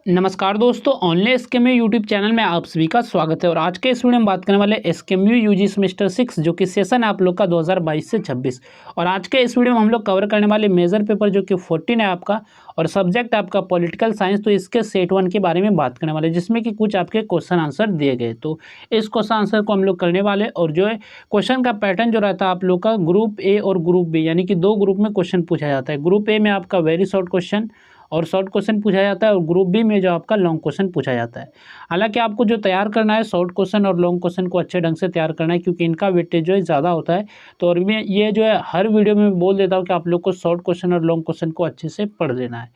नमस्कार दोस्तों, online एसकेएमयू YouTube channel में आप सभी का स्वागत है। और आज के इस वीडियो में बात करने वाले एसकेएमयू यूजी सेमेस्टर 6 जो कि सेशन है आप लोग का 2022 से 26। और आज के इस वीडियो में हम लोग कवर करने वाले मेजर पेपर जो कि 14 है आपका, और सब्जेक्ट आपका पॉलिटिकल साइंस। तो इसके सेट 1 के बारे में बात करने वाले, जिसमें कि कुछ आपके क्वेश्चन आंसर दिए गए। तो इस क्वेश्चन आंसर को हम लोग करने वाले, और जो है क्वेश्चन का पैटर्न जो रहता है आप लोग का ग्रुप ए और ग्रुप बी, यानी कि दो ग्रुप में क्वेश्चन पूछा जाता है। ग्रुप ए में आपका वेरी शॉर्ट क्वेश्चन और शॉर्ट क्वेश्चन पूछा जाता है, और ग्रुप बी में जो आपका लॉन्ग क्वेश्चन पूछा जाता है। हालांकि आपको जो तैयार करना है शॉर्ट क्वेश्चन और लॉन्ग क्वेश्चन को अच्छे ढंग से तैयार करना है, क्योंकि इनका वेटेज जो है ज़्यादा होता है। तो और मैं ये जो है हर वीडियो में बोल देता हूँ कि आप लोग को शॉर्ट क्वेश्चन और लॉन्ग क्वेश्चन को अच्छे से पढ़ लेना है।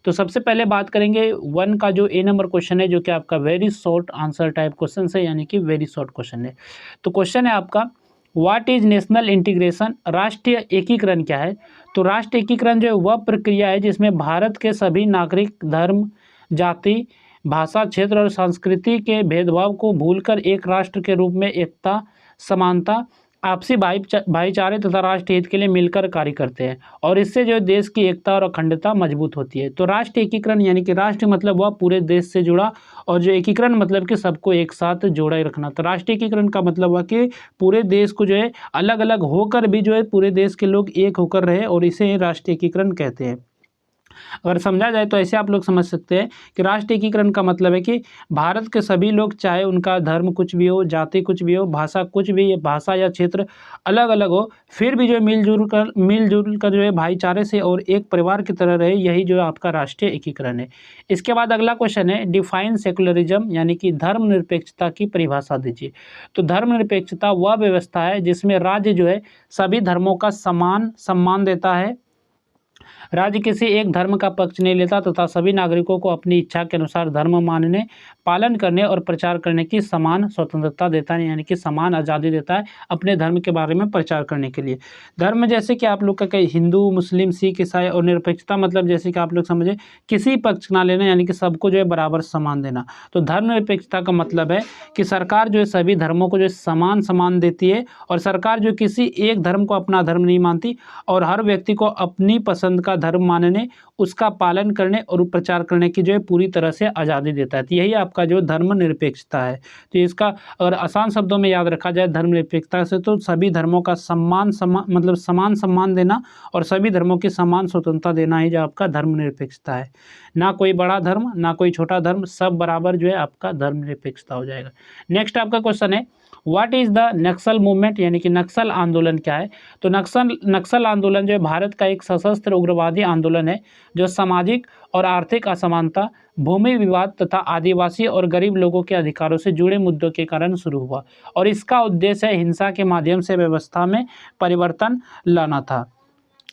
तो सबसे पहले बात करेंगे 1 का जो ए नंबर क्वेश्चन है, जो कि आपका very short answer type question है, यानी कि वेरी शॉर्ट क्वेश्चन है। तो क्वेश्चन है आपका, व्हाट इज नेशनल इंटीग्रेशन, राष्ट्रीय एकीकरण क्या है। तो राष्ट्रीय एकीकरण जो है वह प्रक्रिया है जिसमें भारत के सभी नागरिक धर्म, जाति, भाषा, क्षेत्र और संस्कृति के भेदभाव को भूलकर एक राष्ट्र के रूप में एकता, समानता, आपसी भाईचारे तथा राष्ट्र हित के लिए मिलकर कार्य करते हैं, और इससे जो है देश की एकता और अखंडता मजबूत होती है। तो राष्ट्रीय एकीकरण यानी कि राष्ट्र मतलब वह पूरे देश से जुड़ा, और जो एकीकरण मतलब कि सबको एक साथ जोड़े रखना। तो राष्ट्रीय एकीकरण का मतलब हुआ कि पूरे देश को जो है अलग अलग होकर भी जो है पूरे देश के लोग एक होकर रहे, और इसे राष्ट्रीय एकीकरण कहते हैं। अगर समझा जाए तो ऐसे आप लोग समझ सकते हैं कि राष्ट्रीय एकीकरण का मतलब है कि भारत के सभी लोग, चाहे उनका धर्म कुछ भी हो, जाति कुछ भी हो, भाषा कुछ भी, भाषा या क्षेत्र अलग अलग हो, फिर भी जो है मिलजुल कर जो है भाईचारे से और एक परिवार की तरह रहे, यही जो है आपका राष्ट्रीय एकीकरण है। इसके बाद अगला क्वेश्चन है, डिफाइन सेकुलरिज्म, यानी कि धर्मनिरपेक्षता की परिभाषा दीजिए। तो धर्मनिरपेक्षता वह व्यवस्था है जिसमें राज्य जो है सभी धर्मों का समान सम्मान देता है, राज्य किसी एक धर्म का पक्ष नहीं लेता तथा सभी नागरिकों को अपनी इच्छा के अनुसार धर्म मानने, पालन करने और प्रचार करने की समान स्वतंत्रता देता है, यानी कि समान आज़ादी देता है अपने धर्म के बारे में प्रचार करने के लिए। धर्म जैसे कि आप लोग का कई हिंदू, मुस्लिम, सिख, ईसाई, और निरपेक्षता मतलब जैसे कि आप लोग समझे किसी पक्ष ना लेना, यानी कि सबको जो है बराबर सम्मान देना। तो धर्मनिरपेक्षता का मतलब है कि सरकार जो है सभी धर्मों को जो है समान सम्मान देती है, और सरकार जो किसी एक धर्म को अपना धर्म नहीं मानती, और हर व्यक्ति को अपनी पसंद का धर्म मानने, उसका पालन करने और प्रचार करने की जो है पूरी तरह से आज़ादी देता है। तो यही आपका जो धर्मनिरपेक्षता है। तो इसका अगर आसान शब्दों में याद रखा जाए धर्मनिरपेक्षता से, तो सभी धर्मों का मतलब समान सम्मान देना, और सभी धर्मों की समान स्वतंत्रता देना ही जो आपका धर्मनिरपेक्षता है। ना कोई बड़ा धर्म, ना कोई छोटा धर्म, सब बराबर जो है आपका धर्मनिरपेक्षता हो जाएगा। नेक्स्ट आपका क्वेश्चन है, what is the Naxal movement, यानी कि नक्सल आंदोलन क्या है। तो नक्सल आंदोलन जो है भारत का एक सशस्त्र उग्रवादी आंदोलन है, जो सामाजिक और आर्थिक असमानता, भूमि विवाद तथा आदिवासी और गरीब लोगों के अधिकारों से जुड़े मुद्दों के कारण शुरू हुआ, और इसका उद्देश्य है हिंसा के माध्यम से व्यवस्था में परिवर्तन लाना था।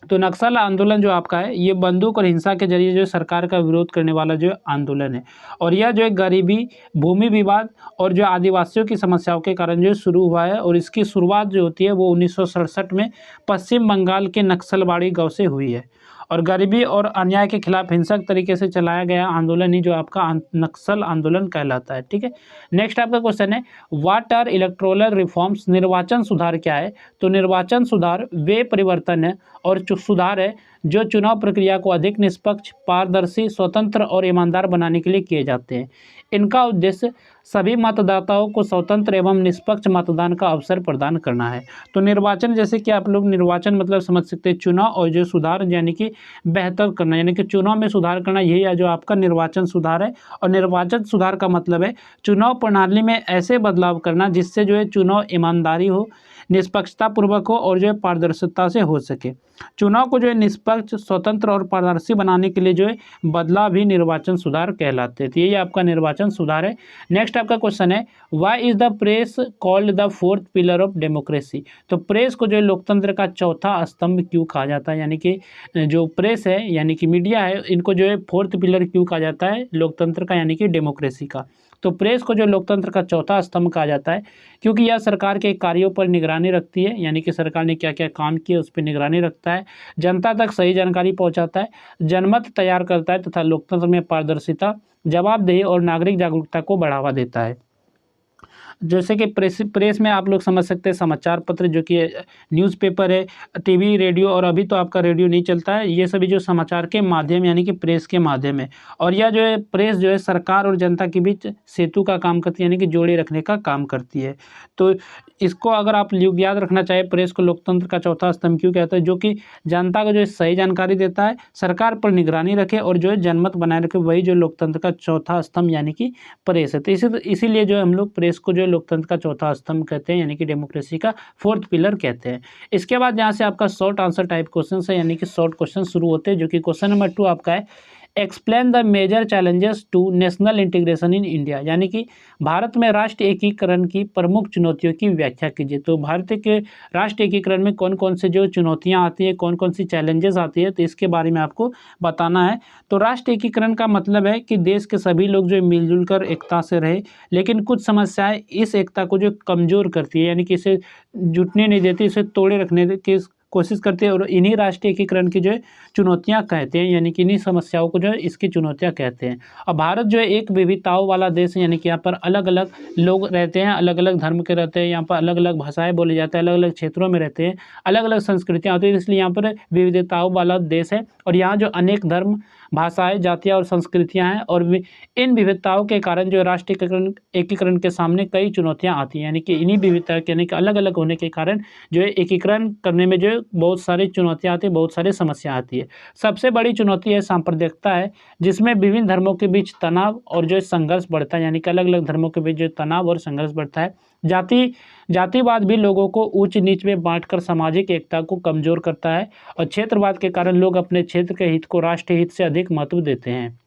तो नक्सल आंदोलन जो आपका है, ये बंदूक और हिंसा के जरिए जो सरकार का विरोध करने वाला जो आंदोलन है, और यह जो है गरीबी, भूमि विवाद और जो आदिवासियों की समस्याओं के कारण जो शुरू हुआ है, और इसकी शुरुआत जो होती है वो 1967 में पश्चिम बंगाल के नक्सलबाड़ी गांव से हुई है। और गरीबी और अन्याय के खिलाफ हिंसक तरीके से चलाया गया आंदोलन ही जो आपका नक्सल आंदोलन कहलाता है। ठीक है। नेक्स्ट आपका क्वेश्चन है, व्हाट आर इलेक्टोरल रिफॉर्म्स, निर्वाचन सुधार क्या है। तो निर्वाचन सुधार वे परिवर्तन है और सुधार है जो चुनाव प्रक्रिया को अधिक निष्पक्ष, पारदर्शी, स्वतंत्र और ईमानदार बनाने के लिए किए जाते हैं। इनका उद्देश्य सभी मतदाताओं को स्वतंत्र एवं निष्पक्ष मतदान का अवसर प्रदान करना है। तो निर्वाचन जैसे कि आप लोग निर्वाचन मतलब समझ सकते हैं चुनाव, और जो सुधार यानी कि बेहतर करना, यानी कि चुनाव में सुधार करना, यही है जो आपका निर्वाचन सुधार है। और निर्वाचन सुधार का मतलब है चुनाव प्रणाली में ऐसे बदलाव करना जिससे जो है चुनाव ईमानदारी हो, निष्पक्षता पूर्वक हो, और जो है पारदर्शिता से हो सके। चुनाव को जो है निष्पक्ष, स्वतंत्र और पारदर्शी बनाने के लिए जो है बदलाव भी निर्वाचन सुधार कहलाते हैं। तो यही आपका निर्वाचन सुधार है। नेक्स्ट आपका क्वेश्चन है, why is the press called the fourth pillar of democracy. तो प्रेस को जो है लोकतंत्र का चौथा स्तंभ क्यों कहा जाता है, यानी कि जो प्रेस है यानी कि मीडिया है, इनको जो है फोर्थ पिलर क्यों कहा जाता है लोकतंत्र का, यानी कि डेमोक्रेसी का। तो प्रेस को जो लोकतंत्र का चौथा स्तंभ कहा जाता है, क्योंकि यह सरकार के कार्यों पर निगरानी रखती है, यानी कि सरकार ने क्या क्या काम किए उस पर निगरानी रखता है, जनता तक सही जानकारी पहुंचाता है, जनमत तैयार करता है तथा लोकतंत्र में पारदर्शिता, जवाबदेही और नागरिक जागरूकता को बढ़ावा देता है। जैसे कि प्रेस में आप लोग समझ सकते हैं समाचार पत्र जो कि न्यूज़पेपर है, टीवी, रेडियो, और अभी तो आपका रेडियो नहीं चलता है, ये सभी जो समाचार के माध्यम यानी कि प्रेस के माध्यम है। और यह जो है प्रेस जो है सरकार और जनता के बीच सेतु का काम करती है, यानी कि जोड़े रखने का काम करती है। तो इसको अगर आप याद रखना चाहे, प्रेस को लोकतंत्र का चौथा स्तंभ क्यों कहते हैं, जो कि जनता को जो है सही जानकारी देता है, सरकार पर निगरानी रखे और जो है जनमत बनाए रखे, वही जो लोकतंत्र का चौथा स्तंभ यानी कि प्रेस है। तो इसीलिए जो हम लोग प्रेस को जो है लोकतंत्र का चौथा स्तंभ कहते हैं, यानी कि डेमोक्रेसी का फोर्थ पिलर कहते हैं। इसके बाद यहाँ से आपका शॉर्ट आंसर टाइप क्वेश्चन है, यानी कि शॉर्ट क्वेश्चन शुरू होते हैं, जो कि क्वेश्चन नंबर 2 आपका है, explain the major challenges to national integration in India, यानी कि भारत में राष्ट्र एकीकरण की प्रमुख चुनौतियों की व्याख्या कीजिए। तो भारत के राष्ट्र एकीकरण में कौन कौन से जो चुनौतियां आती है, कौन कौन सी चैलेंजेस आती है, तो इसके बारे में आपको बताना है। तो राष्ट्र एकीकरण का मतलब है कि देश के सभी लोग जो मिलजुल कर एकता से रहे, लेकिन कुछ समस्याएं इस एकता को जो कमज़ोर करती है, यानी कि इसे जुटने नहीं देती, इसे तोड़े रखने की कोशिश करते हैं, और इन्हीं राष्ट्रीय एकीकरण की जो है चुनौतियां कहते हैं, यानी कि इन्हीं समस्याओं को जो है इसकी चुनौतियां कहते हैं। और भारत जो है एक विविधताओं वाला देश है, यानी कि यहाँ पर अलग अलग लोग रहते हैं, अलग अलग धर्म के रहते हैं, यहाँ पर अलग अलग भाषाएं बोली जाती हैं, अलग अलग क्षेत्रों में रहते हैं, अलग अलग संस्कृतियाँ होती हैं, इसलिए यहाँ पर विविधताओं वाला देश है। और यहाँ जो अनेक धर्म, भाषाएं, जातियाँ और संस्कृतियाँ हैं, और इन विविधताओं के कारण जो राष्ट्रीय एकीकरण के सामने कई चुनौतियाँ आती हैं, यानी कि इन्हीं विविधता के, यानी कि अलग अलग होने के कारण जो है एकीकरण करने में जो है बहुत सारी चुनौतियाँ आती हैं, बहुत सारी समस्या आती है। सबसे बड़ी चुनौती है सांप्रदायिकता है, जिसमें विभिन्न धर्मों के बीच तनाव और जो है संघर्ष बढ़ता है, यानी कि अलग अलग धर्मों के बीच जो तनाव और संघर्ष बढ़ता है। जातिवाद भी लोगों को ऊंच नीच में बांटकर सामाजिक एकता को कमजोर करता है, और क्षेत्रवाद के कारण लोग अपने क्षेत्र के हित को राष्ट्रीय हित से अधिक महत्व देते हैं।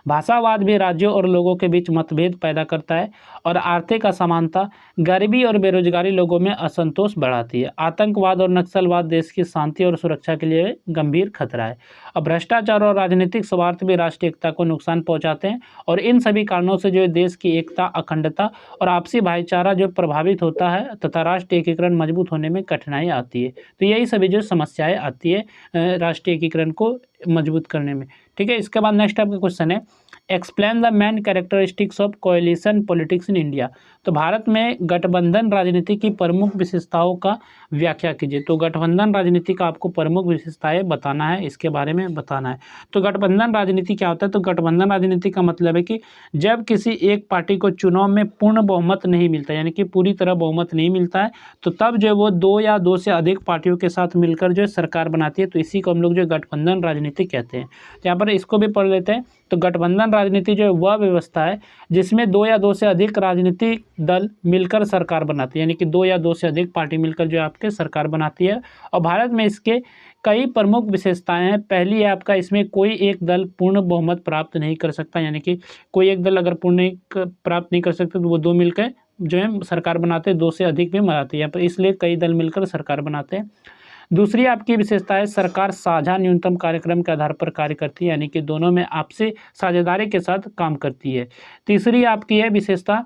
भाषावाद भी राज्यों और लोगों के बीच मतभेद पैदा करता है, और आर्थिक असमानता, गरीबी और बेरोजगारी लोगों में असंतोष बढ़ाती है। आतंकवाद और नक्सलवाद देश की शांति और सुरक्षा के लिए गंभीर खतरा है। और भ्रष्टाचार और राजनीतिक स्वार्थ भी राष्ट्रीय एकता को नुकसान पहुंचाते हैं, और इन सभी कारणों से जो देश की एकता, अखंडता और आपसी भाईचारा जो प्रभावित होता है, तथा राष्ट्रीय एकीकरण मजबूत होने में कठिनाई आती है। तो यही सभी जो समस्याएं आती है राष्ट्रीय एकीकरण को मजबूत करने में। ठीक है, इसके बाद नेक्स्ट आपका क्वेश्चन है, explain the main characteristics of coalition politics in India. तो भारत में गठबंधन राजनीति की प्रमुख विशेषताओं का व्याख्या कीजिए। तो गठबंधन राजनीति का आपको प्रमुख विशेषताएं बताना है, इसके बारे में बताना है। तो गठबंधन राजनीति क्या होता है? तो गठबंधन राजनीति का मतलब है कि जब किसी एक पार्टी को चुनाव में पूर्ण बहुमत नहीं मिलता, यानी कि पूरी तरह बहुमत नहीं मिलता है, तो तब जो वो दो या दो से अधिक पार्टियों के साथ मिलकर जो सरकार बनाती है, तो इसी को हम लोग जो गठबंधन राजनीति कहते हैं। यहाँ पर इसको भी पढ़ लेते हैं। तो गठबंधन राजनीति जो है वह व्यवस्था है जिसमें दो या दो से अधिक राजनीतिक दल मिलकर सरकार बनाती है, यानी कि दो या दो से अधिक पार्टी मिलकर जो आपके सरकार बनाती है। और भारत में इसके कई प्रमुख विशेषताएं हैं। पहली है आपका, इसमें कोई एक दल पूर्ण बहुमत प्राप्त नहीं कर सकता, यानी कि कोई एक दल अगर पूर्ण प्राप्त नहीं कर सकते तो वो दो मिलकर जो है सरकार बनाते हैं, दो से अधिक भी बनाते हैं यहाँ पर, इसलिए कई दल मिलकर सरकार बनाते हैं। दूसरी आपकी विशेषता है, सरकार साझा न्यूनतम कार्यक्रम के आधार पर कार्य करती है, यानी कि दोनों में आपसी साझेदारी के साथ काम करती है। तीसरी आपकी है विशेषता,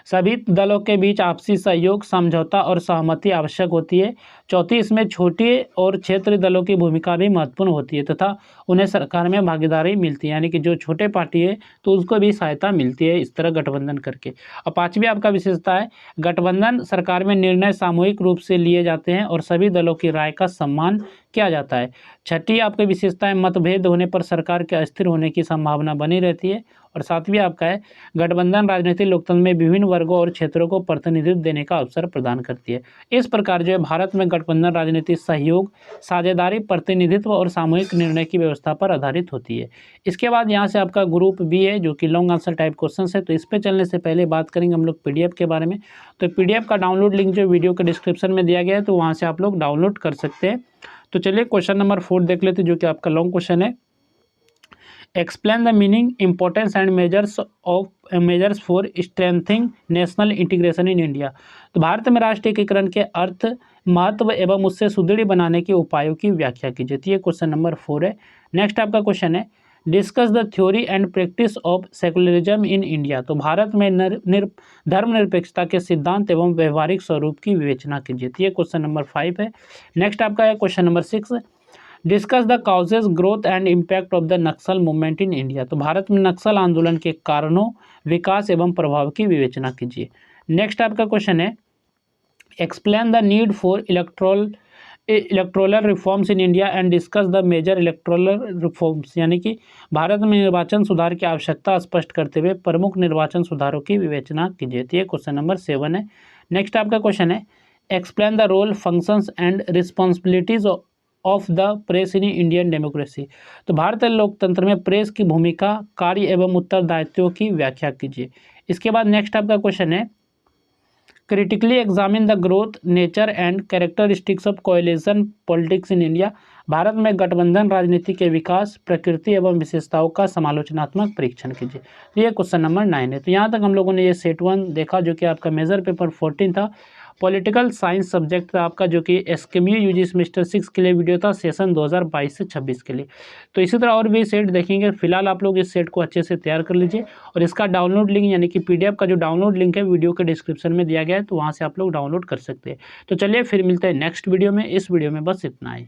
सभी दलों के बीच आपसी सहयोग, समझौता और सहमति आवश्यक होती है। चौथी, इसमें छोटे और क्षेत्रीय दलों की भूमिका भी महत्वपूर्ण होती है तथा उन्हें सरकार में भागीदारी मिलती है, यानी कि जो छोटे पार्टी है तो उसको भी सहायता मिलती है इस तरह गठबंधन करके। और पांचवी आपका विशेषता है, गठबंधन सरकार में निर्णय सामूहिक रूप से लिए जाते हैं और सभी दलों की राय का सम्मान किया जाता है। छठी आपकी विशेषता है, मतभेद होने पर सरकार के अस्थिर होने की संभावना बनी रहती है। और सातवीं आपका है, गठबंधन राजनीति लोकतंत्र में विभिन्न वर्गों और क्षेत्रों को प्रतिनिधित्व देने का अवसर प्रदान करती है। इस प्रकार जो है भारत में गठबंधन राजनीति सहयोग, साझेदारी, प्रतिनिधित्व और सामूहिक निर्णय की व्यवस्था पर आधारित होती है। इसके बाद यहाँ से आपका ग्रुप बी है जो कि लॉन्ग आंसर टाइप क्वेश्चन है। तो इस पर चलने से पहले बात करेंगे हम लोग पीडीएफ के बारे में। तो पीडीएफ का डाउनलोड लिंक जो वीडियो के डिस्क्रिप्शन में दिया गया है, तो वहाँ से आप लोग डाउनलोड कर सकते हैं। तो चलिए क्वेश्चन नंबर 4 देख लेते हैं, जो कि आपका लॉन्ग क्वेश्चन है। Explain the meaning, importance and measures for strengthening national integration in India. तो भारत में राष्ट्रीय एकीकरण के अर्थ, महत्व एवं उससे सुदृढ़ बनाने के उपायों की व्याख्या कीजिए। तो ये क्वेश्चन नंबर 4 है। नेक्स्ट आपका क्वेश्चन है, discuss the theory and practice of secularism in India. तो भारत में धर्मनिरपेक्षता के सिद्धांत एवं व्यवहारिक स्वरूप की विवेचना कीजिए। तो ये क्वेश्चन नंबर 5 है। नेक्स्ट आपका है question number 6, discuss the causes growth and impact of the Naxal movement in India. तो भारत में नक्सल आंदोलन के कारणों, विकास एवं प्रभाव की विवेचना कीजिए। नेक्स्ट आपका क्वेश्चन है, explain the need for electoral reforms in India and discuss the major electoral reforms, यानी कि भारत में निर्वाचन सुधार की आवश्यकता स्पष्ट करते हुए प्रमुख निर्वाचन सुधारों की विवेचना कीजिए। तो ये क्वेश्चन नंबर 7 है। नेक्स्ट आपका क्वेश्चन है, explain the role, functions and responsibilities of the press in Indian democracy. तो भारतीय लोकतंत्र में प्रेस की भूमिका, कार्य एवं उत्तरदायित्वों की व्याख्या कीजिए। इसके बाद नेक्स्ट आपका क्वेश्चन है, critically examine the growth, nature and characteristics of coalition politics in India. Bharat में गठबंधन राजनीति के विकास, प्रकृति एवं विशेषताओं का समालोचनात्मक परीक्षण कीजिए। तो ये क्वेश्चन नंबर 9 है। तो यहाँ तक हम लोगों ने ये सेट 1 देखा, जो कि आपका मेजर पेपर 14 था, पॉलिटिकल साइंस सब्जेक्ट था आपका, जो कि एसकेएमयू यूजी सेमेस्टर 6 के लिए वीडियो था, सेशन 2022 से 26 के लिए। तो इसी तरह और भी सेट देखेंगे। फिलहाल आप लोग इस सेट को अच्छे से तैयार कर लीजिए, और इसका डाउनलोड लिंक यानी कि पीडीएफ का जो डाउनलोड लिंक है वीडियो के डिस्क्रिप्शन में दिया गया है, तो वहाँ से आप लोग डाउनलोड कर सकते हैं। तो चलिए फिर मिलते हैं नेक्स्ट वीडियो में। इस वीडियो में बस इतना ही।